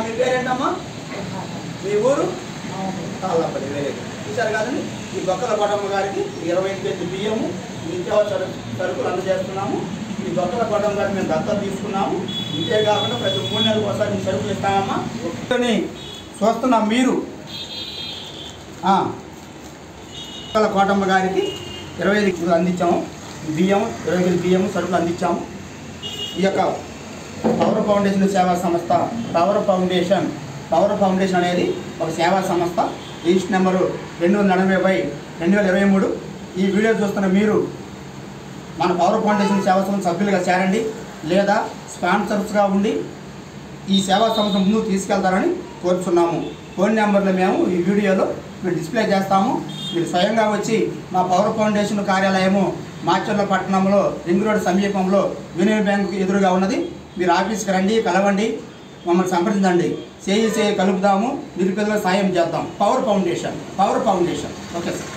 మీ పేరేంటమ్మా? మీ ఊరు? తాళ్ళపల్లి. Very good. చూశారు కదండి, ఈ బొక్కల కోటమ్మ గారికి 25 కేజీ బియ్యము నిత్యావసర సరుకులు అందజేస్తున్నాము. ఈ బొక్కల కోటమ్మ గారికి మేము దత్తత తీసుకున్నాము. ఇంతేకాకుండా ప్రతి 3 నెలలకు ఒకసారి మీ సరుకులు ఇస్తామమ్మా. ఒకటిని చూస్తున్నాం మీరు. బొక్కల కోటమ్మ గారికి 25 కిలోలు అందించాము బియ్యం, 20 కేజీ బియ్యము సరుకులు అందించాము. ఈ యొక్క పవర్ ఫౌండేషన్ సేవా సంస్థ, పవర్ ఫౌండేషన్ అనేది ఒక సేవా సంస్థ. Register number 280/2023. ఈ వీడియో చూస్తున్న మీరు మన పవర్ ఫౌండేషన్ సేవా సంస్థ సభ్యులుగా చేరండి, లేదా స్పాన్సర్స్గా ఉండి ఈ సేవా సంస్థ ముందుకు తీసుకెళ్తారని కోరుతున్నాము. ఫోన్ నెంబర్లు మేము ఈ వీడియోలో మీరు డిస్ప్లే చేస్తాము. మీరు స్వయంగా వచ్చి మా పవర్ ఫౌండేషన్ కార్యాలయము మాచర్ల పట్టణంలో రింగ్ రోడ్ సమీపంలో యూనియన్ బ్యాంకు ఎదురుగా ఉన్నది. మీరు ఆఫీస్కి రండి, కలవండి, మమ్మల్ని సంప్రదించండి. చేయి కలుపుదాము, నిరుపేదలకు సాయం చేద్దాం. Power foundation. Okay sir.